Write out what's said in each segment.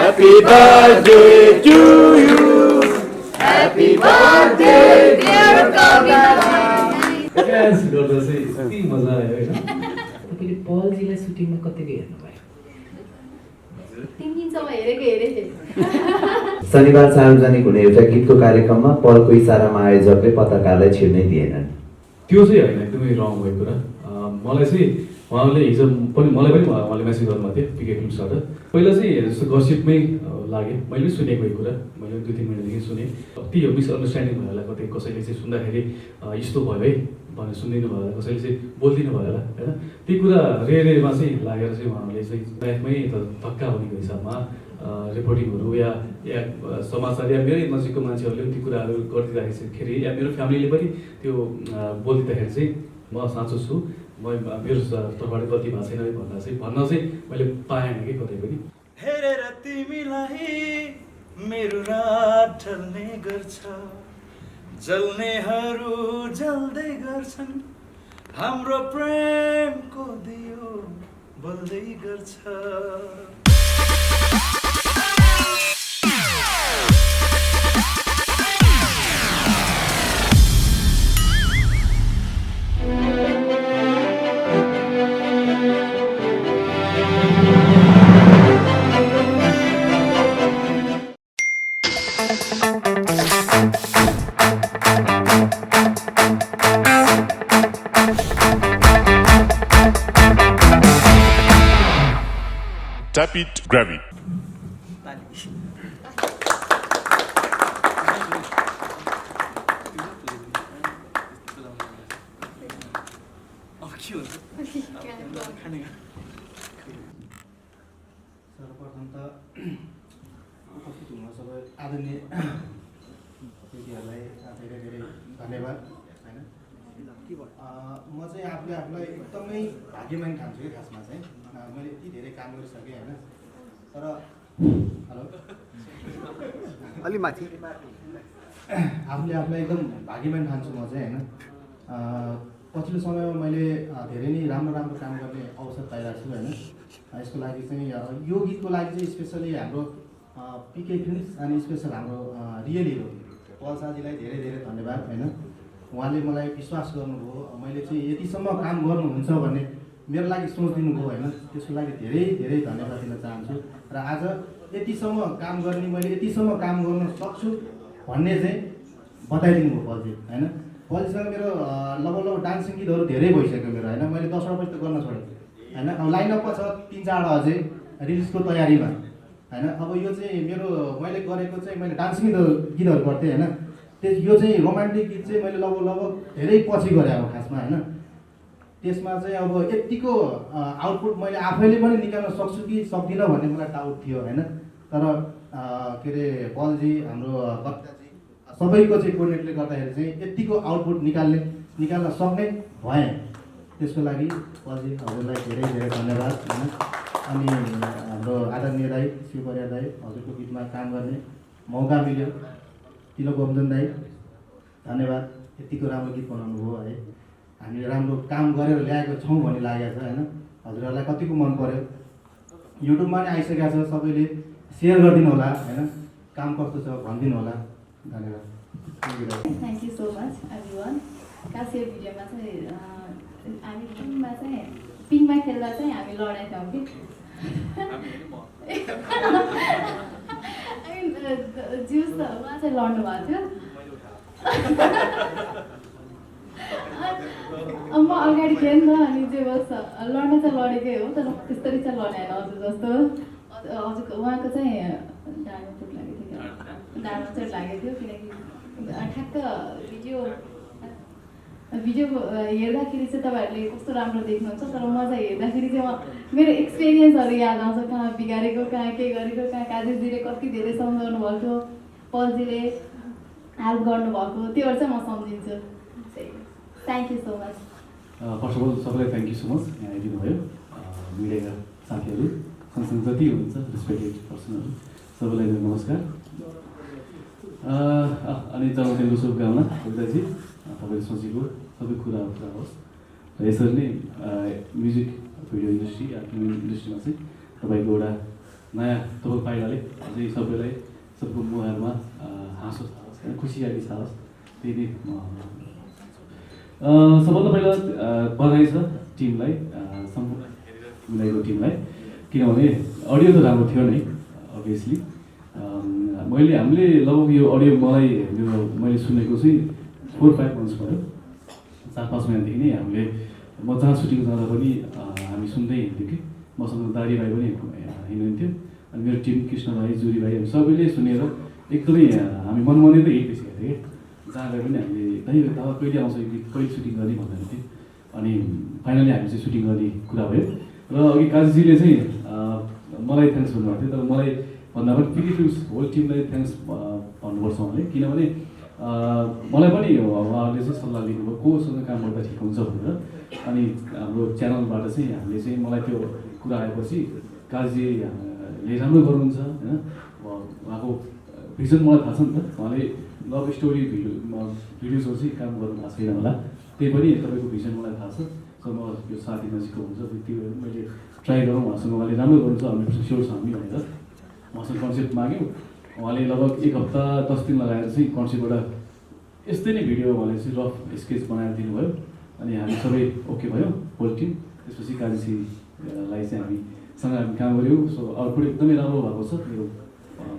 Happy birthday to you. Happy birthday dear Kavita. Yes, गर्दा चाहिँ यति मजा आयो हैन तपाईले पलजीलाई सुटिङमा कतिको हेर्नु भयो 3 दिनसम्म हेरेकै थिए शनिबार सार्वजनिक हुने एउटा गीतको कार्यक्रममा पलको इसारामा आयोजकले पत्रकारलाई छिर्नै दिएनन्। त्यो चाहिँ हैन एकदमै रङ भएको कुरा मलाई चाहिँ उहाँले हिजो पनि मलाई पनि उहाँले मेसेज गर्नुभएको थियो पिके फिल्म्सबाट पहिला चाहिँ जस्तो गसिपमै लाग्यो मैले सुनेको यो कुरा मैले 2-3 महिनादेखि सुने त्यो मिसअन्डरस्ट्यान्डिङ भयो होला कतै कसैले चाहिँ सुन्दाखेरि यस्तो भयो है भनेर सुनिदिनु भयो होला कसैले चाहिँ बोलिदिनु भयो होला हैन त्यो कुरा रेमा चाहिँ लागेर चाहिँ उहाँले चाहिँ लाइफमै धक्का हुनेको हिसाबमा रिपोर्टिङहरू या समाचार या मेरो नजिकको मान्छेहरूले पनि ती कुराहरू गरिदिँदाखेरि या मेरो फ्यामिलीले पनि त्यो बोलिदिँदाखेरि चाहिँ म साँचो छु मेरो तर्फबाट गल्ती भएको छैन भन्न चाहिँ मैले पाएन कि कतै पनि हेरेर तिमीलाई मेरो रात ढल्ने गर्छ जल्नेहरू जल्दै गर्छन् हाम्रो प्रेमको दियो बल्दै गर्छ Tap it, grab it. सर्वप्रथम त उपस्थित हुन सबै आदरणीय अतिथिहरूलाई धेरै धेरै धन्यवाद हैन म चाहिँ आफूलाई एकदमै भाग्यमान ठान्छु कि खासमा चाहिँ मैले यति धेरै काम गरिसकेँ हैन तर हेलो अलि माथि आफूलाई एकदम भाग्यमान ठान्छु म चाहिँ हैन पछिल्लो समयमा मैले धेरै नै राम्रो काम गर्ने अवसर पाइरहेको छु हैन यसको लागि चाहिँ यो गीतको लागि चाहिँ स्पेसली हाम्रो पिके फिल्म्स अनि स्पेसल हाम्रो रियल हिरो पल साजीलाई धेरै धेरै धन्यवाद हैन उहाँले मलाई विश्वास गर्नुभयो मैले चाहिँ यतिसम्म काम गर्नुहुन्छ भन्ने मेरो लागि सोचिदिनु भयो हैन त्यसको लागि धेरै धेरै धन्यवाद दिन चाहन्छु र आज यतिसम्म काम गर्ने मैले यतिसम्म काम गर्न सक्छु भन्ने चाहिँ बताइदिनु भयो पलजी हैन पलजीसँग मेरो लगभग डान्सिङ गीतहरू धेरै भइसक्यो मेरो हैन मैले 10 वटा त गर्न छोडेँ हैन अब लाइनअपमा छ 3-4 अझै रिलिजको तयारीमा हैन अब यो चाहिँ मेरो मैले गरेको चाहिँ मैले डान्सिङ गीतहरू गर्थेँ हैन यो चाहिँ रोमान्टिक गीत चाहिँ मैले लगभग धेरै पछि गरेँ अब खासमा हैन त्यसमा चाहिँ अब यतिको आउटपुट मैले आफैले पनि निकाल्न सक्छु कि सक्दिनँ भन्ने मलाई डाउट थियो हैन तर के अरे पलजी हाम्रो कप्ताजी सबैको चाहिँ कोर्डिनेटले गर्दाखेरि चाहिँ यतिको आउटपुट निकाल्न सक्ने भएँ त्यसको लागि पलजी हजुरलाई धेरै धेरै धन्यवाद हैन अनि हाम्रो आदरणीय दाइ शिवपर्या दाइ हजुरको गीतमा काम गर्ने मौका मिल्यो तिलो गोमजन दाइ धन्यवाद यतिको राम्रो गीत बनाउनु भयो है हामीले राम्रो काम गरेर ल्याएको छौँ भन्ने लागेको छ हैन हजुरहरूलाई कतिको मन पर्यो युट्युबमा नि आइसकेको छ सबैले सेयर गरिदिनु होला हैन काम कस्तो छ भनिदिनु होला धन्यवाद thank you so much everyone खास यो भिडियोमा चाहिँ हामी पिङमा खेल्दा चाहिँ हामी लडेका थियौँ कि जिउस त उहाँ चाहिँ लड्नु भएको थियो म अगाडि थिएँ नि त अनि जे होस् लड्न चाहिँ लडेकै हो तर त्यस्तरी चाहिँ लडेन हजुर जस्तो हजुरको उहाँको चाहिँ ढाडमा चोट लागेको थियो ढाडमा चोट लागेको थियो किनकि ठ्याक्क भिडियो हेर्दाखेरि चाहिँ तपाईँहरूले कस्तो राम्रो देख्नुहुन्छ तर म चाहिँ हेर्दाखेरि चाहिँ मेरो एक्सपिरियन्सहरू याद आउँछ कहाँ बिगारेको कहाँ के गरेको कहाँ काजेशजीले कति धेरै सम्झाउनु भएको पलजीले हेल्प गर्नुभएको त्योहरू चाहिँ म सम्झिन्छु thank you so much first of all सबैलाई थ्याङ्क यू सो मच यहाँ आइदिनु भयो मिडियाका साथीहरू सँगसँगै जति हुनुहुन्छ रेस्पेक्टेड पर्सनहरू सबैलाई नमस्कार अनि जन्मदिनको शुभकामना कविताजी तपाईँले सोचेको सबै कुरा होस् र यसरी नै म्युजिक भिडियो इन्डस्ट्री फिल्म इन्डस्ट्रीमा चाहिँ तपाईँको एउटा नयाँ तब पाइलाले अझै सबैलाई सबको मुहारमा हाँसो छाओस् होइन खुसियाली छाओस् त्यही नै सबभन्दा पहिला बधाई छ टिमलाई सम्पूर्ण मिलाएको टिमलाई किनभने अडियो त राम्रो थियो नै अभियसली हामीले लगभग यो अडियो मैले सुनेको चाहिँ 4-5 मन्थ्स भयो 4-5 महिनादेखि नै हामीले म जहाँ सुटिङ जाँदा पनि हामी सुन्दै हिँड्थ्यौँ कि मसँग दारी भाइ पनि हिँड्नुहुन्थ्यो अनि मेरो टिम कृष्ण भाइ जुरी भाइ हामी सबैले सुनेर एकदमै हामी मनमनै त हिँडिसकेको थियो कि जहाँ गए पनि हामीले दाइ दादा कहिले आउँछ यो गीत कहिले सुटिङ गर्ने भन्दै थियौँ अनि फाइनली हामी चाहिँ सुटिङ गर्ने कुरा भयो र अघि काजीजीले चाहिँ मलाई थ्याङ्क्स भन्नुभएको थियो तर मलाई भन्दा पनि पिके फिल्म्स होल टिमलाई थ्याङ्क्स भन्नुपर्छ उहाँले किनभने मलाई पनि उहाँहरूले चाहिँ सल्लाह लिनुभयो कोसँग काम गर्दा ठिक हुन्छ भनेर अनि हाम्रो च्यानलबाट चाहिँ हामीले चाहिँ मलाई त्यो कुरा आएपछि काजीले राम्रो गर्नुहुन्छ होइन उहाँको भिजन मलाई थाहा छ नि त उहाँले लभ स्टोरी भिडियोजहरू चाहिँ काम गर्नु भएको छैन होला त्यही पनि तपाईँको भिजन मलाई थाहा छ सो म यो साथी नजिकको हुन्छ त्यो मैले ट्राई गरौँ उहाँसँग उहाँले राम्रो गर्नुहुन्छ 100% स्योर छ हामी भनेर उहाँसँग कन्सेप्ट माग्यौँ उहाँले लगभग 1 हप्ता 10 दिन लगाएर चाहिँ कन्सेप्टबाट यस्तै नै भिडियो उहाँले चाहिँ रफ स्केच बनाएर दिनुभयो अनि हामी सबै ओके भयो होल टिम त्यसपछि काजीजीलाई चाहिँ हामीसँग हामी काम गऱ्यौँ सो आउटपुट एकदमै राम्रो भएको छ मेरो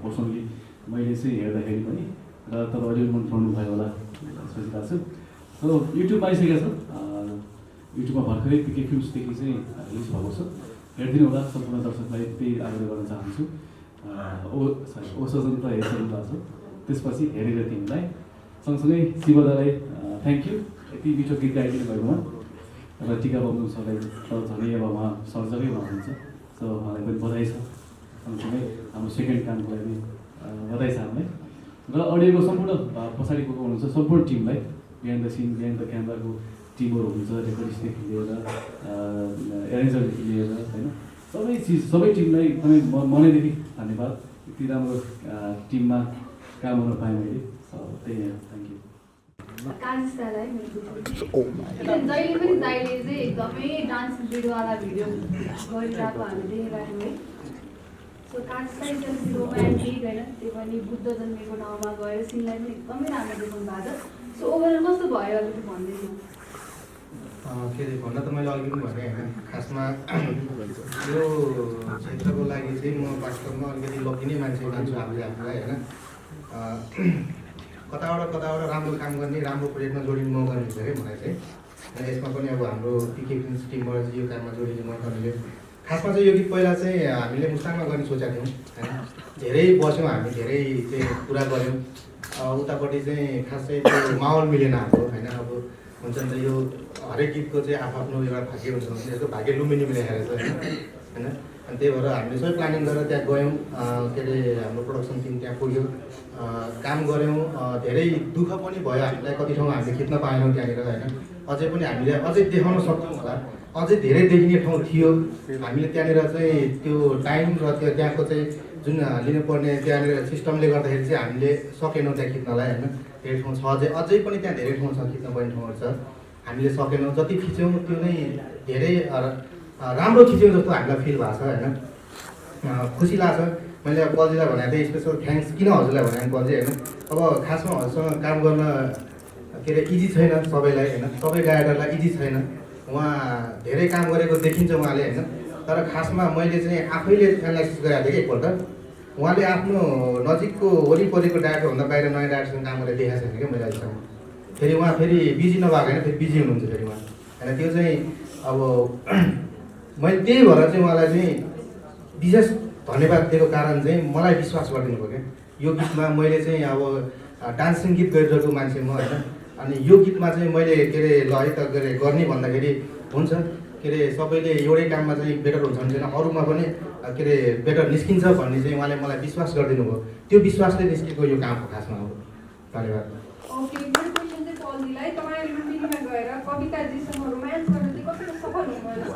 पर्सनली मैले चाहिँ हेर्दाखेरि पनि र तपाईँले मन पराउनु भयो होला सोचिरहेको छु सो युट्युबमा आइसकेको छ युट्युबमा भर्खरै पिके फिल्म्सदेखि चाहिँ रिलिज भएको छ हेरिदिनु होला सम्पूर्ण दर्शकलाई त्यही आग्रह गर्न चाहन्छु ओ सजन त हेरिसक्नु भएको छ त्यसपछि हेरेर तिमीलाई सँगसँगै शिवदालाई थ्याङ्क यू यति मिठो गीत गाइदिनु भएकोमा र टिका बम्नु सरलाई झनै अब उहाँ सर्जकै हुनुहुन्छ सो उहाँलाई पनि बधाई छ सँगसँगै हाम्रो सेकेन्ड कामको लागि बधाई छ हामीलाई र अडियोको सम्पूर्ण पछाडि को हुनुहुन्छ सम्पूर्ण टिमलाई behind the scene behind the क्यामेराको टिमहरू हुन्छ रेकर्डिस्टदेखि लिएर एरेन्जरदेखि लिएर होइन सबै टिमलाई एकदमै मनैदेखि धन्यवाद यति राम्रो टिममा काम गर्न पाएँ मैले त्यही हो थ्याङ्क यू जहिले पनि दाइले चाहिँ एकदमै डान्स भिडियोवाला भिडियो गरिरहेको हामी देखिरहेको है सो कान्छलाई चाहिँ रोमान्टिक होइन त्यो पनि बुद्ध जन्मेको ठाउँमा गएर सिनलाई पनि एकदमै राम्रो देखाउनु भएको छ सो ओभरअल कस्तो भयो अलिकति भनिदिनु के अरे भन्न त मैले अघि पनि भने होइन खासमा यो क्षेत्रको लागि चाहिँ म वास्तवमा अलिकति लकी नै मान्छे मान्छु आफूलाई होइन कताबाट राम्रो काम गर्ने राम्रो प्रोजेक्टमा जोडिने मौका मिल्छ क्या मलाई चाहिँ र यसमा पनि अब हाम्रो पिके फिल्म्स टिमबाट चाहिँ यो काममा जोडिने मौका मिल्यो खासमा चाहिँ यो गीत पहिला चाहिँ हामीले मुस्ताङमा गर्ने सोचेका थियौँ होइन धेरै बस्यौँ हामी धेरै चाहिँ कुरा गऱ्यौँ उतापट्टि चाहिँ खास चाहिँ त्यो माहौल मिलेन हाम्रो होइन अब हुन्छ नि त यो हरेक गीतको चाहिँ आफ्नो एउटा भाग्य हुन्छ यसको भाग्य लुम्बिनी मिलाएर छ होइन अनि त्यही भएर हामीले सबै प्लानिङ गरेर त्यहाँ गयौँ के अरे हाम्रो प्रोडक्सन टिम त्यहाँ पुग्यो काम गऱ्यौँ धेरै दुःख पनि भयो हामीलाई कति ठाउँ हामीले खिच्न पाएनौँ त्यहाँनिर होइन अझै पनि हामीले अझै देखाउन सक्छौँ होला अझै धेरै देखिने ठाउँ थियो हामीले त्यहाँनिर चाहिँ त्यो टाइम र त्यो त्यहाँको चाहिँ जुन लिनुपर्ने त्यहाँनिर सिस्टमले गर्दाखेरि चाहिँ हामीले सकेनौँ त्यहाँ खिच्नलाई होइन धेरै ठाउँ छ अझै पनि त्यहाँ धेरै ठाउँ छ खिच्न पर्ने ठाउँहरू छ हामीले सकेनौँ जति खिच्यौँ त्यो नै धेरै राम्रो खिच्यौँ जस्तो हामीलाई फिल भएको छ होइन खुसी लाग्छ मैले अब पल्जीलाई भनेको थिएँ स्पेसल थ्याङ्क्स किन हजुरलाई भनेको पल्जी होइन अब खासमा हजुरसँग काम गर्न के अरे इजी छैन सबैलाई होइन सबै गायकहरूलाई इजी छैन उहाँ धेरै काम गरेको देखिन्छ उहाँले होइन तर खासमा मैले चाहिँ आफैले एनालाइसिस गरेको थिएँ कि एकपल्ट उहाँले आफ्नो नजिकको वरिपरिको डाइरेक्टरभन्दा बाहिर नयाँ डाइरेक्टरसँग काम गरेर देखाएको छैन क्या मैले अहिलेसम्म फेरि उहाँ फेरि बिजी नभएको होइन फेरि बिजी हुनुहुन्छ फेरि उहाँ होइन त्यो चाहिँ अब मैले त्यही भएर चाहिँ उहाँलाई चाहिँ विशेष धन्यवाद दिएको कारण चाहिँ मलाई विश्वास गरिदिनु भयो क्या यो गीतमा मैले चाहिँ अब डान्सिङ गीत गरिरहेको मान्छे म होइन अनि यो गीतमा चाहिँ मैले के अरे ल है त के अरे गर्ने भन्दाखेरि हुन्छ के अरे सबैले एउटै काममा चाहिँ बेटर हुन्छ भने छैन अरूमा पनि के अरे बेटर निस्किन्छ भन्ने चाहिँ उहाँले मलाई विश्वास गरिदिनु भयो त्यो विश्वासले निस्केको यो काम हो खासमा हो धन्यवाद ओके मेरो क्वेसन चाहिँ पल्जीलाई तपाईँ लुम्बिनीमा गएर कविताजीसँग रोमान्स गर्न चाहिँ कसरी सफल हुनुभयो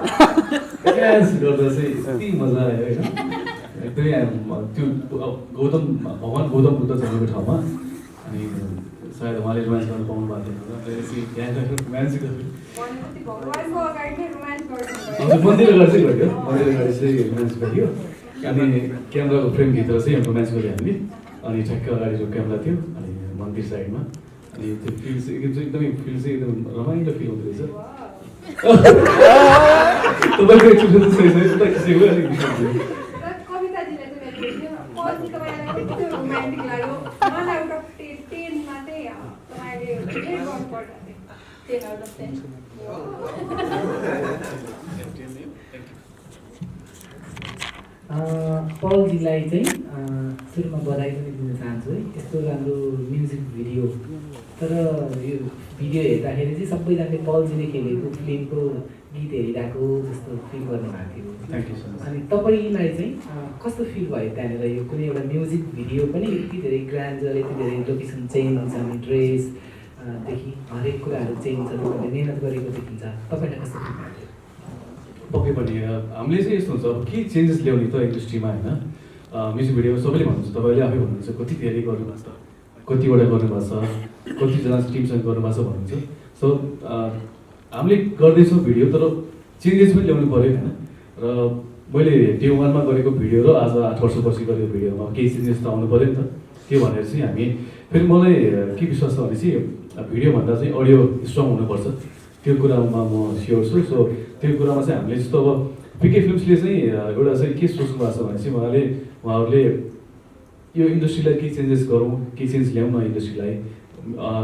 डान्स गर्दा चाहिँ यति मजा आयो होइन एकदमै त्यो भगवान् गौतम बुद्ध जन्मेको ठाउँमा अनि सायद उहाँले रोमान्स गर्न पाउनु भएको थिएन भगवान्को अगाडि नै रोमान्स गर्नुभयो हजुर मन्दिर अगाडि चाहिँ गऱ्यो मन्दिर अगाडि चाहिँ रोमान्स गरियो अनि क्यामेराको फ्रेमभित्र चाहिँ हाम्रो रोमान्स गऱ्यो हामीले अनि ठ्याक्क अगाडि जो क्यामेरा थियो अनि मन्दिर साइडमा अनि त्यो फिल चाहिँ एकदमै फिल चाहिँ एकदम रमाइलो फिल हुँदो रहेछ तपाईँको एक्सपिरियन्स चाहिँ खिचेको अलिक कविताजीलाई चाहिँ मैले देख्यो पल्जी तपाईँलाई कस्तो रोमान्टिक लाग्यो 1 आउट अफ 10 मा चाहिँ तपाईँले रेट गर्नुपर्छ 10 आउट अफ 10 पलजीलाई चाहिँ सुरुमा बधाई पनि दिन चाहन्छु है यस्तो राम्रो म्युजिक भिडियो तर यो भिडियो हेर्दाखेरि चाहिँ सबैजनाले पलजीले खेलेको फिल्मको गीत हेरिरहेको जस्तो फिल गर्नुभएको थियो थ्याङ्क यू सो मच अनि तपाईँलाई चाहिँ कस्तो फिल भयो त्यहाँनिर यो कुनै एउटा म्युजिक भिडियो पनि यति धेरै ग्रान्डर यति धेरै लोकेसन चेन्ज अनि ड्रेसदेखि हरेक कुराहरू चेन्ज छ तपाईँले मिहिनेत गरेको देखिन्छ तपाईँलाई कस्तो फिल भयो पक्कै पनि हामीले चाहिँ यस्तो हुन्छ अब के चेन्जेस ल्याउने त इन्डस्ट्रीमा होइन म्युजिक भिडियोमा सबैले भन्नुहुन्छ तपाईँले आफै भन्नुहुन्छ कति धेरै गर्नुभएको छ कतिवटा गर्नुभएको छ कतिजना टिमसँग गर्नुभएको छ भन्नुहुन्छ सो हामीले गर्दैछौँ भिडियो तर चेन्जेस पनि ल्याउनु पऱ्यो होइन र मैले डे 1 मा गरेको भिडियो र आज 8 वर्षपछि गरेको भिडियोमा केही चेन्जेस त आउनु पऱ्यो नि त त्यो भनेर चाहिँ हामी फेरि मलाई के विश्वास छ भने चाहिँ भिडियोभन्दा चाहिँ अडियो स्ट्रङ हुनुपर्छ त्यो कुरामा म स्योर छु सो त्यो कुरामा चाहिँ हामीले जस्तो अब पिके फिल्म्सले चाहिँ एउटा चाहिँ के सोच्नु भएको छ भने चाहिँ उहाँहरूले यो इन्डस्ट्रीलाई केही चेन्जेस गरौँ केही चेन्ज ल्याउँ न इन्डस्ट्रीलाई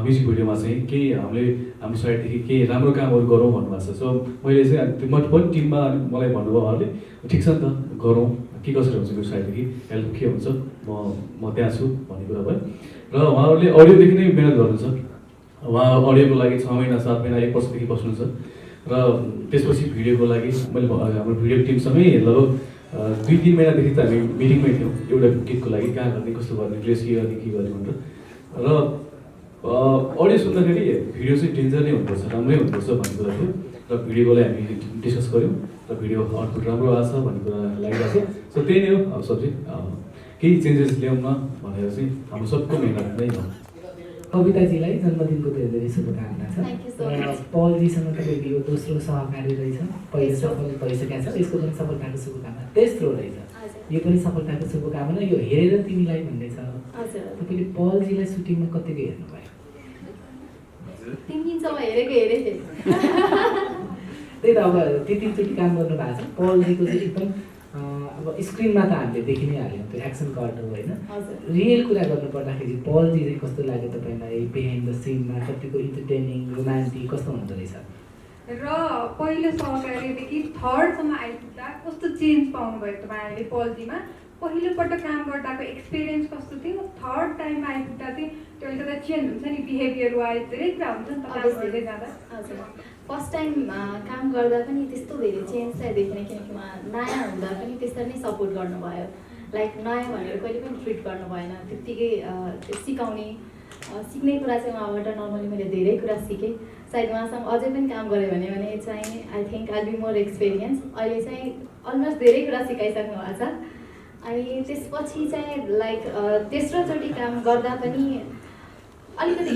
म्युजिक भिडियोमा चाहिँ केही हामीले हाम्रो साइडदेखि केही राम्रो कामहरू गरौँ भन्नुभएको छ सो मैले चाहिँ त्यो म पनि टिममा मलाई भन्नुभयो उहाँहरूले ठिक छ नि त गरौँ के कसरी हुन्छ मेरो साइडदेखि हेल्प के हुन्छ म त्यहाँ छु भन्ने कुरा भयो र उहाँहरूले अडियोदेखि नै मिहिनेत गर्नुहुन्छ उहाँ अडियोको लागि 6 महिना 7 महिना 1 वर्षदेखि बस्नुहुन्छ र त्यसपछि भिडियोको लागि मैले हाम्रो भिडियो टिमसँगै लगभग 2-3 महिनादेखि त हामी मिटिङमै थियौँ एउटा गीतको लागि कहाँ गर्ने कस्तो गर्ने ड्रेस के गर्ने भनेर र अडियो सुन्दाखेरि भिडियो चाहिँ डेन्जर नै हुनुपर्छ राम्रै हुनुपर्छ भन्ने कुरा थियो र भिडियोको लागि हामी डिस्कस गऱ्यौँ र भिडियो आउटपुट राम्रो आएको छ भन्ने कुरा लागिरहेको छ सो त्यही नै हो अब सब्जेक्ट केही चेन्जेस ल्याउँ न भनेर चाहिँ हाम्रो सबको मेहनत नै हो कविताजीलाई जन्मदिनको धेरै धेरै शुभकामना छ Thank you so much. पलजीसँग तपाईँको यो दोस्रो सहकारी रहेछ पहिलो सफल भइसकेको छ यसको पनि सफलताको शुभकामना तेस्रो रहेछ यो पनि सफलताको शुभकामना यो हेरेर तिमीलाई भन्ने छ तपाईँले पलजीलाई सुटिङमा कतिको हेर्नुभयो 3 दिनसम्म हेरेकै थिएँ त्यही त अब त्यतिचोटि काम गर्नु भएको छ पलजीको चाहिँ एकदम अब स्क्रिनमा त हामीले देखि नै हाल्यौँ त्यो एक्सन पार्ट हो होइन रियल कुरा गर्नु पर्दाखेरि पलजी चाहिँ कस्तो लाग्यो तपाईँलाई बिहाइन्ड द सिनमा कतिको इन्टरटेनिङ रोमान्टिक कस्तो हुँदो रहेछ र पहिलो सहकारीदेखि थर्डसम्म आइपुग्दा कस्तो चेन्ज पाउनुभयो तपाईँहरूले पल्जीमा पहिलोपटक काम गर्दाको एक्सपिरियन्स कस्तो थियो थर्ड टाइममा आइपुग्दा चाहिँ त्यो अलिकति चेन्ज हुन्छ नि बिहेभियर वाइज धेरै कुरा हुन्छ नि त काम गर्दै जाँदा हजुर फर्स्ट टाइम काम गर्दा पनि त्यस्तो धेरै चेन्ज चाहिँ देखिनँ किनकि उहाँ नयाँ हुँदा पनि त्यसरी नै सपोर्ट गर्नुभयो लाइक नयाँ भनेर कहिले पनि ट्रिट गर्नु भएन त्यत्तिकै सिकाउने सिक्ने कुरा चाहिँ उहाँबाट नर्मली मैले धेरै कुरा सिकेँ सायद उहाँसँग अझै पनि काम गरेँ भने चाहिँ I think I be more experience अहिले चाहिँ अलमोस्ट धेरै कुरा सिकाइसक्नु भएको छ अनि त्यसपछि चाहिँ लाइक तेस्रोचोटि काम गर्दा पनि अलिकति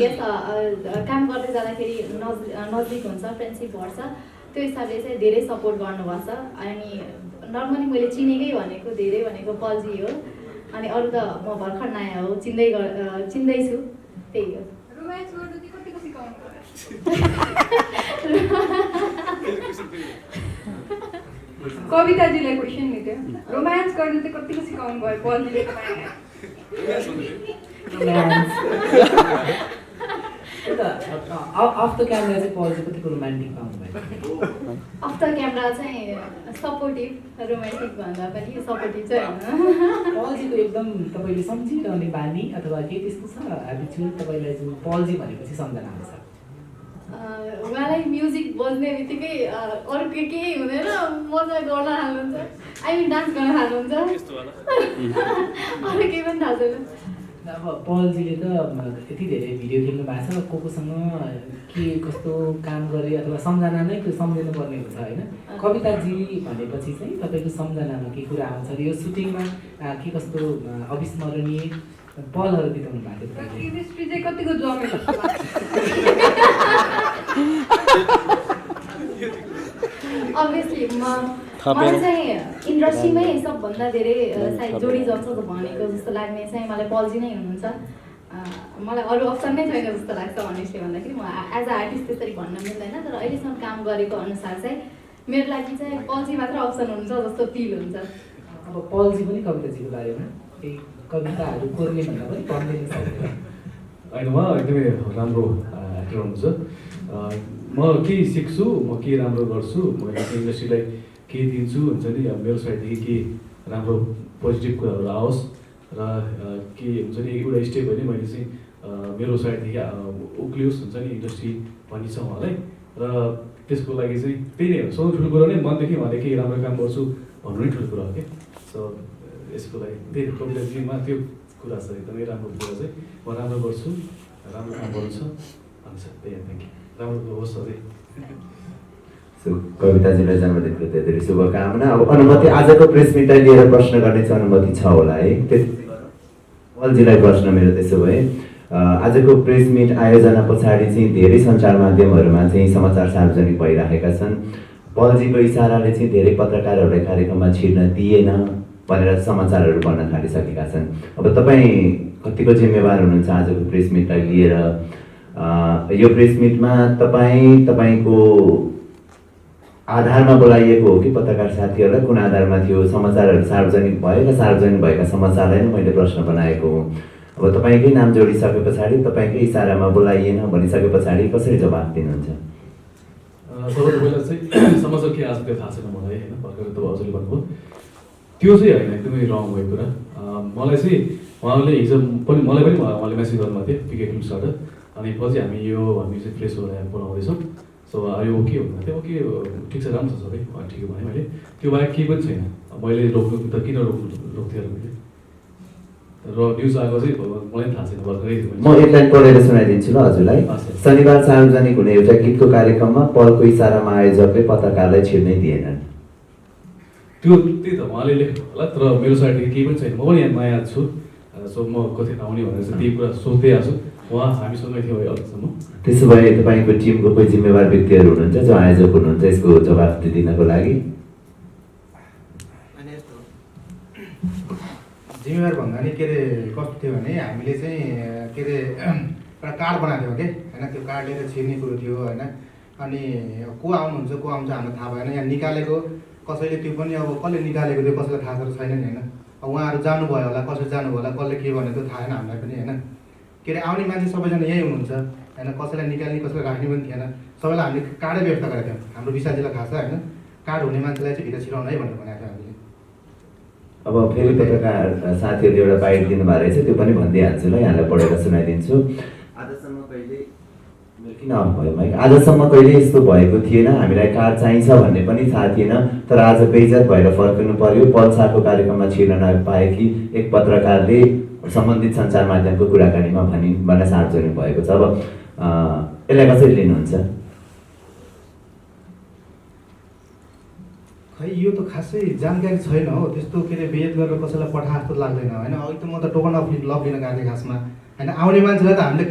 काम गर्दै जाँदाखेरि नजिक हुन्छ फ्रेन्डसिप बढ्छ त्यो हिसाबले चाहिँ धेरै सपोर्ट गर्नुभएको छ अनि नर्मली मैले चिनेकै भनेको धेरै भनेको पल्जी हो अनि अरू त म भर्खर नयाँ हो चिन्दैछु त्यही हो रोमान्स गर्नु चाहिँ कतिको सिकाउनु पर्यो कविताजीलाई क्वेसन नि थियो रोमान्स गर्नु चाहिँ कतिको सिकाउनु भयो पल्जीले तपाईँलाई अफ द क्यामेरा चाहिँ पलजी कतिको रोमान्टिक पाउनुभयो अफ द क्यामेरा चाहिँ सपोर्टिभ रोमान्टिक भन्दा पनि सपोर्टिभ चाहिँ होइन पलजीको एकदम तपाईँले सम्झिरहने बानी अथवा के त्यस्तो छ ह्याबिचुअल तपाईँलाई जुन पलजी भनेपछि सम्झना आउँछ उहाँलाई म्युजिक बज्ने बित्तिकै अरू केही हुँदैन मजा गर्न हाल्नुहुन्छ आई मिन डान्स गर्न हाल्नुहुन्छ अरू केही पनि थाहा छैन अब पलजीले त यति धेरै भिडियो खेल्नु भएको छ कोसँग के कस्तो काम गरे अथवा सम्झना नै त्यो सम्झिनु पर्ने हुन्छ होइन कविताजी भनेपछि चाहिँ तपाईँको सम्झनामा के कुरा आउँछ यो सुटिङमा के कस्तो अविस्मरणीय पलहरू बिताउनु भएको थियो केमिस्ट्री चाहिँ कतिको जमेको अभियसली म मलाई चाहिँ इन्डस्ट्रीमै सबभन्दा धेरै सायद जोडी जन्छ भनेको जस्तो लाग्ने चाहिँ मलाई पल्जी नै हुनुहुन्छ। मलाई अरू अप्सन नै छैन जस्तो लाग्छ अनेस्टली भन्दाखेरि। म एज अ आर्टिस्ट त्यसरी भन्न मिल्दैन, तर अहिलेसम्म काम गरेको अनुसार चाहिँ मेरो लागि चाहिँ पल्जी मात्र अप्सन हुन्छ जस्तो फिल हुन्छ। अब पलजी पनि कविताजीको बारेमा केही कविताहरू कोर्ने भन्दा पनि पढ्दैन सक्दैन। होइन, उहाँ एकदमै राम्रो एक्टर हुनुहुन्छ। म केही सिक्छु, म के राम्रो गर्छु, म इन्डस्ट्रीलाई के दिन्छु हुन्छ नि, अब मेरो साइडदेखि के राम्रो पोजिटिभ कुराहरू आओस् र के हुन्छ नि एउटा स्टेप भने मैले चाहिँ मेरो साइडदेखि उक्लियोस् हुन्छ नि इन्डस्ट्री भन्ने छ उहाँलाई। र त्यसको लागि चाहिँ त्यही नै हो, सबभन्दा ठुलो कुरा नै मनदेखि उहाँले केही राम्रो काम गर्छु भन्नु नै ठुलो कुरा हो कि। सो यसको लागि त्यही कविताजीमा त्यो कुरा छ, एकदमै राम्रो कुरा चाहिँ म राम्रो गर्छु, राम्रो काम गर्नु छ भन्छ। त्यही हो, थ्याङ्क यू, राम्रो होस् सधैँ। सो कविताजीलाई जन्मदिनको धेरै धेरै शुभकामना। अब अनुमति आजको प्रेस मिटलाई लिएर प्रश्न गर्ने चाहिँ अनुमति छ होला है? पलजीलाई प्रश्न मेरो त्यसो भए आजको प्रेस मिट आयोजना पछाडि चाहिँ धेरै सञ्चार माध्यमहरूमा चाहिँ समाचार सार्वजनिक भइरहेका छन्। पलजीको इसाराले चाहिँ धेरै पत्रकारहरूलाई कार्यक्रममा छिर्न दिएन भनेर समाचारहरू बन्न थालिसकेका छन्। अब तपाईँ कतिको जिम्मेवार हुनुहुन्छ आजको प्रेस मिटलाई लिएर? यो प्रेस मिटमा तपाईँको आधारमा बोलाइएको हो कि पत्रकार साथीहरूलाई? कुन आधारमा थियो? समाचारहरू सार्वजनिक भयो र सार्वजनिक भएका समाचारलाई नै मैले प्रश्न बनाएको हो। अब तपाईँकै नाम जोडिसके पछाडि, तपाईँकै इसारामा बोलाइएन भनिसके पछाडि कसरी जवाफ दिनुहुन्छ? सबभन्दा पहिला चाहिँ समाचार के आज त्यो थाहा छैन मलाई होइन, भर्खर त हजुरले भन्नुभयो त्यो चाहिँ होइन, एकदमै रङ भएको कुरा। मलाई चाहिँ उहाँले हिजो पनि मलाई पनि उहाँले मेसेज गर्नुभएको थियो पिके फिल्म्सबाट, अनि पछि हामी यो हामी चाहिँ फ्रेस भएर बनाउँदैछौँ, सो यो ओके भन्नु थियो। ओके ठिक छ, राम्रो छ सबै ठिक भने मैले त्यो बाहेक केही पनि छैन। मैले रोक्नु त किन रोक्थेँ मैले, र न्युज आएको चाहिँ मलाई थाहा छैन भर्खरै। म एक लाइन पढेर सुनाइदिन्छु ल हजुरलाई। शनिबार सार्वजनिक हुने एउटा गीतको कार्यक्रममा पलको इसारामा आयोजकले पत्रकारलाई छिर्नै दिएनन्। त्यो त्यही त उहाँले लेख्नु होला, तर मेरो साइडदेखि केही पनि छैन। म पनि यहाँ नयाँ छु, सो म कति आउने भनेर चाहिँ त्यही कुरा सोच्दै आएको छु। उहाँ हामीसँगै थियो अहिलेसम्म। त्यसो भए तपाईँको टिमको कोही जिम्मेवार व्यक्तिहरू हुनुहुन्छ जो आयोजक हुनुहुन्छ यसको जवाफ दिनको लागि? जिम्मेवार भन्दा नि के अरे कस्तो थियो भने हामीले चाहिँ के अरे एउटा कार्ड बनाएको थियौँ कि होइन, त्यो कार्ड लिएर छिर्ने कुरो थियो होइन। अनि को आउनुहुन्छ को आउँछ हामीलाई थाहा भएन। यहाँ निकालेको कसैले त्यो पनि अब कसले निकालेको त्यो कसैलाई थाहा छ छैन नि होइन। अब उहाँहरू जानुभयो होला, कसरी जानुभयो होला, कसले के भनेको थाहा छैन हामीलाई पनि होइन। के अरे आउने मान्छे सबैजना यही हुनुहुन्छ होइन, कसैलाई निकाल्ने कसैलाई राख्ने पनि थिएन। सबैलाई हामीले कार्डै व्यवस्था गरेका थियौँ। हाम्रो विशाजीलाई थाहा छ होइन, कार्ड हुने मान्छेलाई चाहिँ भित्र छिराउनु है भनेर भनेको थियो हामीले। अब फेरि पत्रकार साथीहरूले एउटा बाइट दिनुभएको रहेछ, त्यो पनि भनिदिइहाल्छु ल, यहाँलाई पढेर सुनाइदिन्छु। आजसम्म कहिले यस्तो भएको थिएन, हामीलाई कार्ड चाहिन्छ भन्ने पनि थाहा थिएन, तर आज बेइज्जत भएर फर्किनु पर्यो। पल्साको कार्यक्रममा छिर्न नपाएकी एक पत्रकारले सम्बन्धित सञ्चार माध्यमको कुराकानीमा भन्न सार्वजनिक भएको छ। अब यसलाई कसरी लिनुहुन्छ? खै यो त खासै जानकारी छैन हो, त्यस्तो के अरे बेइज्जत गरेर कसैलाई पठा जस्तो लाग्दैन होइन। अघि त म त टोकन अफ लभ लिन गएको थिएँ खासमा होइन। आउने मान्छेलाई त हामीले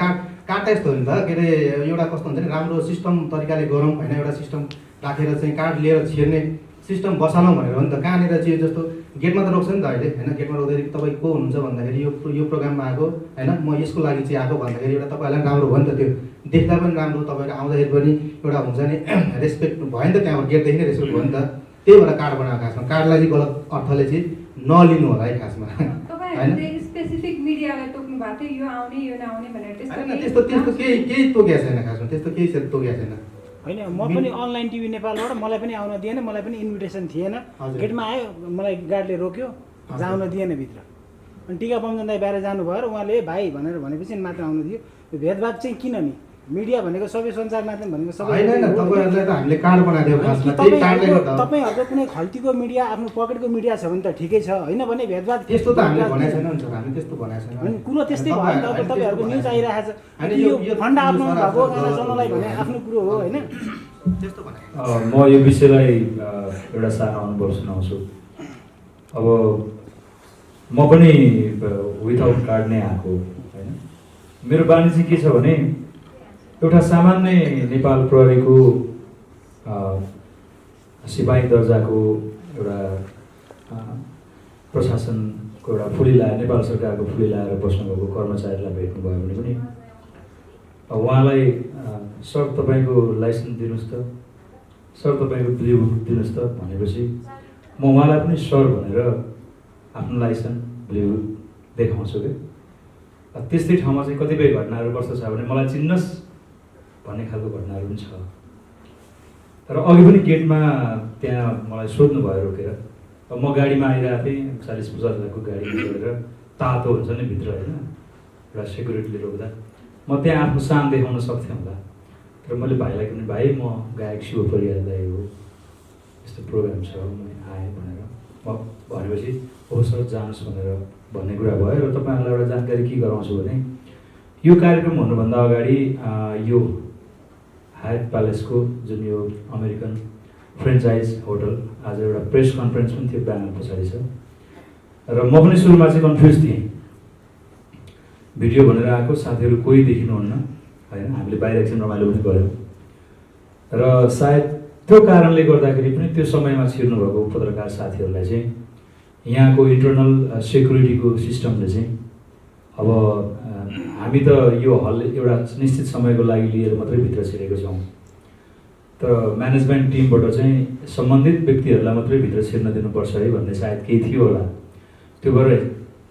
कार्ड त यस्तो हो नि त, के अरे एउटा कस्तो हुन्छ नि, राम्रो सिस्टम तरिकाले गरौँ होइन, एउटा सिस्टम राखेर चाहिँ कार्ड लिएर छिर्ने सिस्टम बसालौँ भनेर हो नि त। कहाँनिर चाहिँ जस्तो गेटमा त रोक्छ नि त अहिले होइन, गेटमा रोक्दाखेरि तपाईँ को हुनुहुन्छ भन्दाखेरि यो प्रोग्राममा आएको होइन, म यसको लागि चाहिँ आएको भन्दाखेरि एउटा तपाईँहरूलाई राम्रो भयो नि त, त्यो देख्दा पनि राम्रो, तपाईँहरू आउँदाखेरि पनि एउटा हुन्छ नि रेस्पेक्ट भयो नि त, त्यहाँबाट गेटदेखि नै रेस्पेक्ट भयो नि त। त्यही भएर कार्ड बनाएको खासमा। कार्डलाई चाहिँ गलत अर्थले चाहिँ नलिनु होला है खासमा होइन। स्पेसिफिक मिडियालाई तोक्नु भएको थियो, यो आउने यो नआउने भनेर त्यस्तो केही तोकेको छैन खासमा, त्यस्तो केही तोकेको छैन होइन। म पनि अनलाइन टिभी नेपालबाट मलाई पनि आउन दिएन, मलाई पनि इन्भिटेसन थिएन। गेटमा आयो, मलाई गार्डले रोक्यो, जाउन दिएन भित्र। अनि टिका बमजन दाइ बाहिर जानुभयो र उहाँले भाइ भनेर भनेपछि मात्र आउनु दियो। यो भेदभाव चाहिँ किन नि? मिडिया भनेको सबै सञ्चार माध्यम भनेको सबै होइन। तपाईँहरूलाई त हामीले कार्ड बनाएको खासमा, त्यही कार्डले गर्दा तपाईँहरूको कुनै खल्तीको मिडिया आफ्नो पकेटको मिडिया छ भने त ठिकै छ होइन, भने भेदभाव त्यस्तो त हामीले भनेको छैन नि, हामी त्यस्तो भनेको छैन। अनि कुरो त्यस्तै भयो नि त। अब तपाईँहरूको न्युज आइरहेको छ, अनि यो फन्ड आफ्नो भएको गाना चल्नलाई भने आफ्नो कुरो हो होइन। त्यस्तो भने म यो विषयलाई एउटा सानो अनुभव सुनाउँछु। अब म पनि विदाउट कार्ड नै आएको होइन। मेरो बानी चाहिँ के छ भने एउटा सामान्य नेपाल प्रहरीको सिपाही दर्जाको एउटा प्रशासनको एउटा फुली लाएर नेपाल सरकारको फुली लाएर बस्नुभएको कर्मचारीलाई भेट्नुभयो भने पनि उहाँलाई सर तपाईँको लाइसेन्स दिनुहोस् त, सर तपाईँको ब्लू बुक दिनुहोस् त भनेपछि म उहाँलाई पनि सर भनेर आफ्नो लाइसेन्स ब्लू बुक देखाउँछु क्या। त्यस्तै ठाउँमा चाहिँ कतिपय घटनाहरू कस्तो छ भने मलाई चिन्नुहोस् भन्ने खालको घटनाहरू पनि छ। तर अघि पनि गेटमा त्यहाँ मलाई सोध्नुभयो रोकेर, म गाडीमा आइरहेको थिएँ, 40-50 लाखको गाडी गरेर तातो हुन्छ नि भित्र होइन, एउटा सेक्युरिटीले रोक्दा म त्यहाँ आफ्नो सान देखाउन सक्थेँ होला। तर मैले भाइलाई पनि भाइ म गायक शिव परियार दाइ हो, यस्तो प्रोग्राम छ म आएँ भनेर म भनेपछि हो सर जानुहोस् भनेर भन्ने कुरा भयो। र तपाईँहरूलाई एउटा जानकारी के गराउँछु भने यो कार्यक्रम हुनुभन्दा अगाडि यो हायत प्यालेसको जुन यो अमेरिकन फ्रेन्चाइज होटल आज एउटा प्रेस कन्फरेन्स पनि थियो, ब्यानर पछाडि छ। र म पनि सुरुमा चाहिँ कन्फ्युज थिएँ, भिडियो भनेर आएको साथीहरू कोही देखिनुहुन्न होइन, हामीले बाहिर एकछिन रमाइलो पनि गऱ्यौँ। र सायद त्यो कारणले गर्दाखेरि पनि त्यो समयमा छिर्नुभएको पत्रकार साथीहरूलाई चाहिँ यहाँको इन्टरनल सेक्युरिटीको सिस्टमले चाहिँ अब हामी त यो हल एउटा निश्चित समयको लागि लिएर मात्रै भित्र छिरेको छौँ, तर म्यानेजमेन्ट टिमबाट चाहिँ सम्बन्धित व्यक्तिहरूलाई मात्रै भित्र छिर्न दिनुपर्छ है भन्ने सायद केही थियो होला। त्यो भएर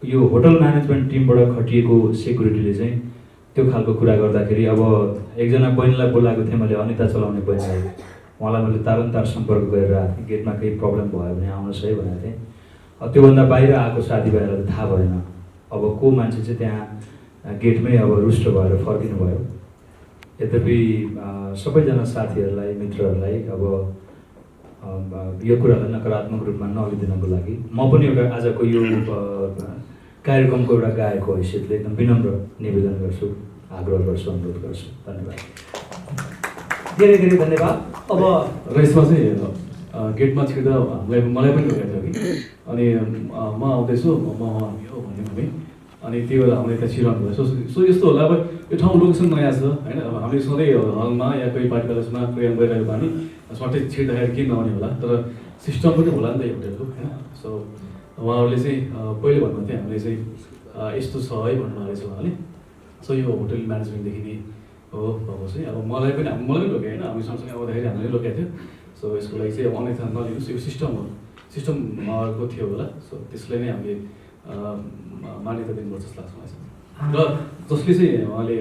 यो होटल म्यानेजमेन्ट टिमबाट खटिएको सेक्युरिटीले चाहिँ त्यो खालको कुरा गर्दाखेरि अब एकजना बहिनीलाई बोलाएको थिएँ मैले, अनिता चलाउने बहिनीलाई, उहाँलाई मैले तारन्तार सम्पर्क गरेर आएको थिएँ, गेटमा केही प्रब्लम भयो भने आउनुहोस् है भनेको थिएँ। त्योभन्दा बाहिर आएको साथीभाइहरूलाई थाहा भएन अब को मान्छे चाहिँ त्यहाँ गेटमै अब रुष्ट भएर फर्किनु भयो। यद्यपि सबैजना साथीहरूलाई मित्रहरूलाई अब यो कुरालाई नकारात्मक रूपमा नलिदिनको लागि म पनि एउटा आजको यो कार्यक्रमको एउटा गायकको हैसियतले एकदम विनम्र निवेदन गर्छु, आग्रह गर्छु, अनुरोध गर्छु। धन्यवाद, धेरै धेरै धन्यवाद। अब र यसमा चाहिँ गेटमा छिर्दा मलाई पनि लगेको थियो कि, अनि म आउँदैछु म हामी हो भन्यो भने अनि त्यो बेला हामीले त्यहाँ छिराउनु भयो। सो यस्तो होला, अब यो ठाउँ लोकेसन नयाँ छ होइन, अब हामीले सधैँ हलमा या कोही पार्टी प्यालेसमा प्रोग्राम गरिरहेको भने सट्टै छिर्दाखेरि के नहुने होला, तर सिस्टम पनि होला नि त होटेलको होइन। सो उहाँहरूले चाहिँ पहिले भन्नुहुन्थ्यो हामीले चाहिँ यस्तो छ है भन्नुभएको रहेछ उहाँले। सो यो होटल म्यानेजमेन्टदेखि नै हो भएको चाहिँ अब मलाई पनि लोक्यो होइन, हामी सँगसँगै आउँदाखेरि हामीले लोकेको थियो। सो यसको लागि चाहिँ अब अन्यथा नलिनुहोस्, यो सिस्टम हो, सिस्टमको थियो होला। सो त्यसलाई नै हामीले मान्यता दिनुपर्छ जस्तो लाग्छ मलाई। र जसले चाहिँ उहाँले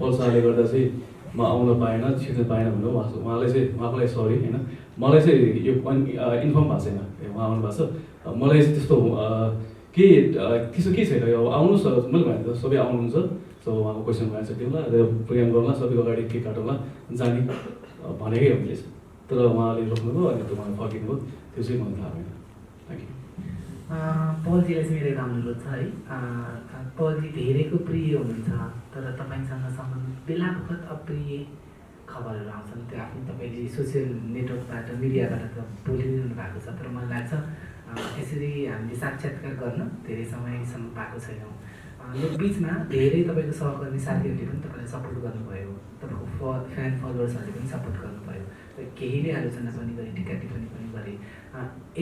पल्सारले गर्दा चाहिँ म आउन पाएन, छिर्न पाएन भन्नु उहाँलाई चाहिँ उहाँलाई सरी होइन, मलाई चाहिँ यो इन्फर्म भएको छैन, उहाँ आउनु भएको छ, मलाई चाहिँ त्यस्तो त्यस्तो केही छैन। अब आउनुहोस् मैले भनेको सबै आउनुहुन्छ, सो उहाँको क्वेसन एन्सर दिउँला र प्रोग्राम गरौँला, सबैको अगाडि केक काटौँला जाने भनेकै हो मैले, तर उहाँले रोक्नुभयो अनि त्यो उहाँले फर्किनुभयो, त्यो चाहिँ मलाई थाहा भएन। Thank you. पलजीलाई चाहिँ मेरो एउटा अनुरोध छ है, पलजी धेरैको प्रिय हुनुहुन्छ, तर तपाईँसँग सम्बन्धित बेला बखत अप्रिय खबरहरू आउँछन्, त्यो आफ्नो तपाईँले सोसियल नेटवर्कबाट मिडियाबाट त बोलिदिनु भएको छ, तर मलाई लाग्छ यसरी हामीले साक्षात्कार गर्न धेरै समयसम्म पाएको छैनौँ। यो बिचमा धेरै तपाईँको सहकर्मी साथीहरूले पनि तपाईँलाई सपोर्ट गर्नुभयो, तपाईँको फ्यान फलोवर्सहरूले पनि सपोर्ट गर्नुभयो, केहीले आलोचना पनि गरे, टिका टिप्पणी पनि गरे।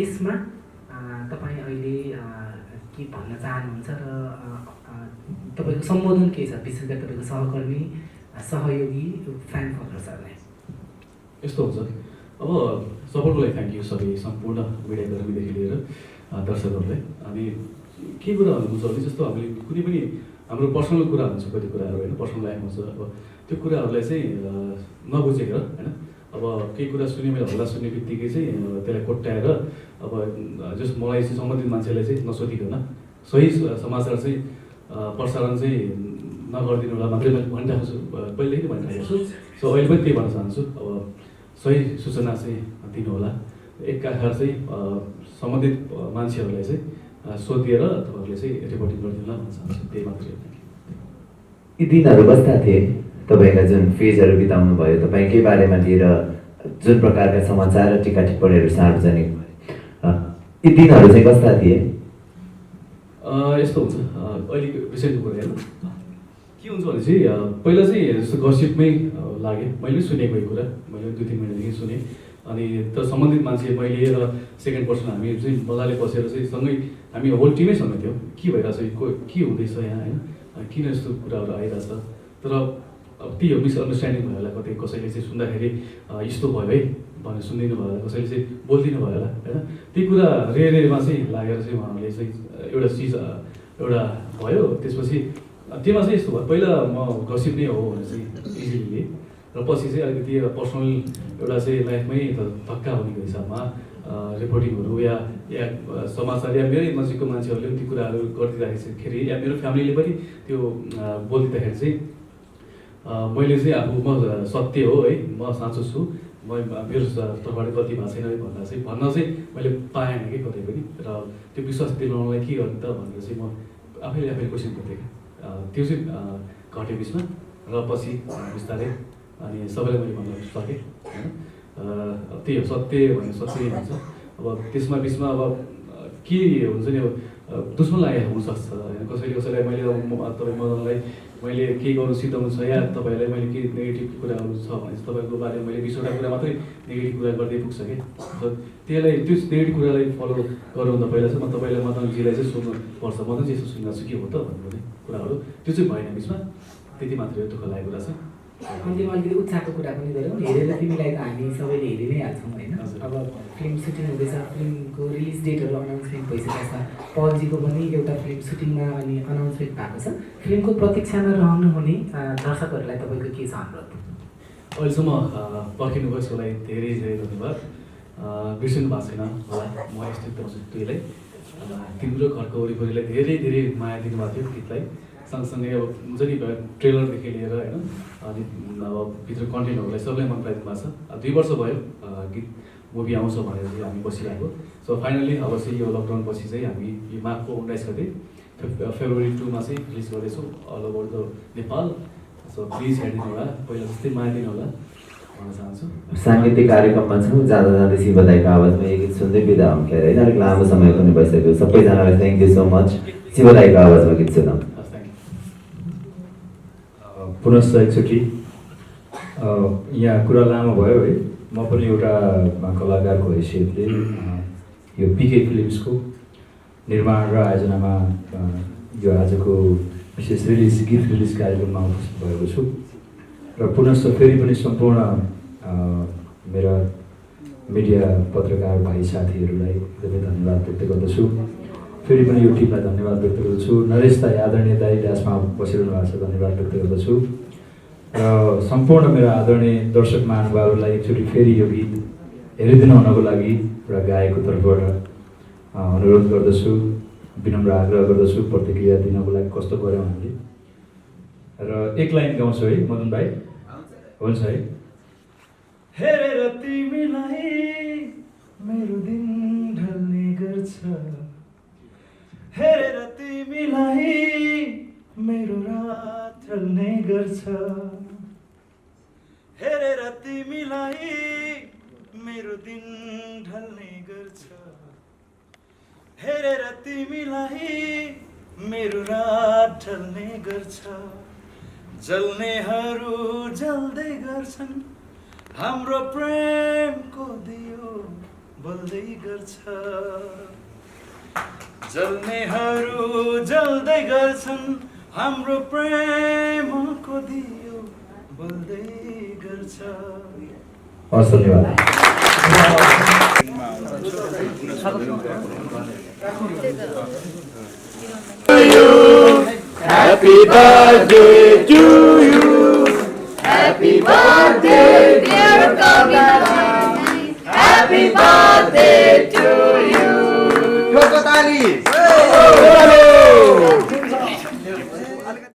यसमा तपाईँ अहिले के भन्न चाहनुहुन्छ र तपाईँको सम्बोधन के छ, विशेष गरी तपाईँको सहकर्मी सहयोगी फ्यान फलोवर्सहरूलाई? यस्तो हुन्छ, अब सपोर्टको लागि थ्याङ्क यू सबै सम्पूर्ण मिडियाकर्मीदेखि लिएर दर्शकहरूलाई। अनि के कुराहरू हुन्छ भने जस्तो हामीले कुनै पनि हाम्रो पर्सनल कुरा हुन्छ, कति कुराहरू होइन, पर्सनल लाइफ हुन्छ, अब त्यो कुराहरूलाई चाहिँ नबुझेर होइन, अब केही कुरा सुन्यो मैले हल्ला सुन्ने बित्तिकै चाहिँ त्यसलाई कोट्याएर अब जस मलाई चाहिँ सम्बन्धित मान्छेलाई चाहिँ नसोधिकन सही समाचार चाहिँ प्रसारण चाहिँ नगरिदिनु होला मात्रै मैले भनिरहेको छु, पहिलेदेखि भनिरहेको छु। सो अहिले पनि त्यही भन्न चाहन्छु, अब सही सूचना चाहिँ दिनु होला, एकआखार चाहिँ सम्बन्धित मान्छेहरूलाई चाहिँ सोधिएर तपाईँहरूले चाहिँ रिपोर्टिङ गरिदिनु होला भन्न चाहन्छु, त्यही मात्रै हो। यी दिनहरू कस्ता थिए तपाईँका, जुन फेजहरू बिताउनु भयो, तपाईँकै बारेमा लिएर जुन प्रकारका समाचार र टिका टिप्पणीहरू सार्वजनिक भए, यी दिनहरू चाहिँ कस्ता थिए? यस्तो हुन्छ, अहिलेको रिसेन्टको कुरा हेर्नु के हुन्छ भने चाहिँ पहिला चाहिँ जस्तो गसिपमै लाग्यो, मैले सुनेको यो कुरा, मैले 2-3 महिनादेखि सुनेँ। अनि तर सम्बन्धित मान्छे मैले र सेकेन्ड पर्सन हामी चाहिँ मजाले बसेर चाहिँ सँगै हामी होल टिमै सँगै थियौँ के भइरहेछ के हुँदैछ यहाँ होइन किन यस्तो कुराहरू आइरहेछ तर अब त्यही हो मिसअन्डरस्ट्यान्डिङ भयो होला कतै कसैले चाहिँ सुन्दाखेरि यस्तो भयो है भनेर सुनिदिनु भयो होला कसैले चाहिँ बोलिदिनु भयो होला होइन त्यही कुरा रेमा चाहिँ लागेर चाहिँ उहाँहरूले चाहिँ एउटा चिज एउटा भयो त्यसपछि त्योमा चाहिँ यस्तो भयो पहिला म गसिप नै हो भनेर चाहिँ इजिली लिएँ र पछि चाहिँ अलिकति पर्सनल एउटा चाहिँ लाइफमै धक्का हुनेको हिसाबमा रिपोर्टिङहरू या समाचार या मेरै नजिकको मान्छेहरूले पनि ती कुराहरू गरिदिँदाखेरि या मेरो फ्यामिलीले पनि त्यो बोलिदिँदाखेरि चाहिँ मैले चाहिँ अब म सत्य हो है म साँचो छु मेरो तर्फबाट गल्ती भएको छैन है भन्न चाहिँ मैले पाएन कि कतै पनि र त्यो विश्वास दिलाउनलाई के गर्ने त भनेर चाहिँ म आफैले क्वेसन गर्थेँ त्यो चाहिँ घट्यो बिचमा र पछि बिस्तारै अनि सबैलाई मैले भन्न सकेँ होइन त्यही हो सत्य भने सत्य हुन्छ अब त्यसमा बिचमा अब के हुन्छ नि अब दुश्मन लागेको हुनसक्छ होइन कसैलाई मैले तपाईँ मदनलाई मैले केही गर्नु सिद्धाउनु छ या तपाईँहरूलाई मैले केही नेगेटिभ कुराहरू छ भने चाहिँ तपाईँको बारेमा मैले 20वटा कुरा मात्रै नेगेटिभ कुरा गर्दै पुग्छ कि त्यसलाई त्यो नेगेटिभ कुरालाई फलो गराउँदा पहिला चाहिँ म तपाईँलाई मदनजीलाई चाहिँ सोध्नुपर्छ मदनजी यस्तो सुनिरहेको छु के हो त भन्ने कुराहरू त्यो चाहिँ भएन बिचमा त्यति मात्रै दुःख लागेको कुरा छ अन्त्यमा अलिकति उत्साहको कुरा पनि गरौँ हेरेर तिमीलाई त हामी सबैले हेरि नै हाल्छौँ होइन अब फिल्म सुटिङ हुँदैछ फिल्मको रिलिज डेटहरू अनाउन्समेन्ट भइसकेको छ पलजीको पनि एउटा फिल्म सुटिङमा अनि अनाउन्समेन्ट भएको छ फिल्मको प्रतीक्षामा रहनुहुने दर्शकहरूलाई तपाईँको के छ अनुरोध अहिलेसम्म पर्खिनु भयो यसको लागि धेरै धेरै धन्यवाद बिर्सिनु भएको छैन होला म यस्तो पाउँछु त्यसलाई तिम्रो घरको वरिपरिलाई धेरै धेरै माया दिनुभएको थियो गीतलाई सँगसँगै अब हुन्छ नि ट्रेलरदेखि लिएर होइन अनि अब भित्र कन्टेन्टहरूलाई सबैलाई मन पराइदिनु भएको छ 2 वर्ष भयो गीत मुभी आउँछ भनेर चाहिँ हामी बसिरहेको सो फाइनली अब चाहिँ यो लकडाउन पछि चाहिँ हामी यो माघको 19 गते फेब्रुअरी 2मा चाहिँ रिलिज गर्दैछौँ all over the Nepal so please हेरिदिनु होला पहिला जस्तै माया दिनु होला भन्न चाहन्छु साङ्गीतिक कार्यक्रममा छौँ जाँदा जाँदै शिव दाइको आवाजमा एक गीत सुन्दै बिदा हुँ क्यारे होइन अलिक लामो समय पनि भइसक्यो सबैजनालाई thank you so much Shiva दाइको आवाजमा गीत सुनौँ पुनश्च एकचोटि यहाँ कुरा लामो भयो है म पनि एउटा कलाकारको हैसियतले यो पिके फिल्म्सको निर्माण र आयोजनामा यो आजको विशेष गीत रिलिज कार्यक्रममा उपस्थित भएको छु र पुनश्च फेरि पनि सम्पूर्ण मेरा मिडिया पत्रकार भाइ साथीहरूलाई एकदमै धन्यवाद व्यक्त गर्दछु फेरि पनि यो टिमलाई धन्यवाद व्यक्त गर्दछु नरेश दाई आदरणीय दाई ड्यासमा बसिरहनु भएको छ धन्यवाद व्यक्त गर्दछु र सम्पूर्ण मेरो आदरणीय दर्शक महानुभावहरूलाई एकचोटि फेरि यो गीत हेरिदिनु हुनको लागि एउटा गायकको तर्फबाट अनुरोध गर्दछु विनम्र आग्रह गर्दछु प्रतिक्रिया दिनको लागि कस्तो गऱ्यौँ हामीले र एक लाइन गाउँछु है मदन भाइ हुन्छ है हेरेर तिमीलाई मेरो दिन ढल्ने गर्छ हेरेर तिमीलाई मेरो रात ढल्ने गर्छ हेरेर तिमीलाई मेरो दिन ढल्ने गर्छ हेरेर तिमीलाई मेरो रात ढल्ने गर्छ जल्नेहरू जल्दै गर्छन् हाम्रो प्रेमको दियो बल्दै गर्छ जल्नेहरू जल्दै गर्छन् हाम्रो प्रेमको दियो बल्दै गर्छ हस् धन्यवाद Happy birthday to you. Happy birthday, dear Kavita. Happy birthday to you.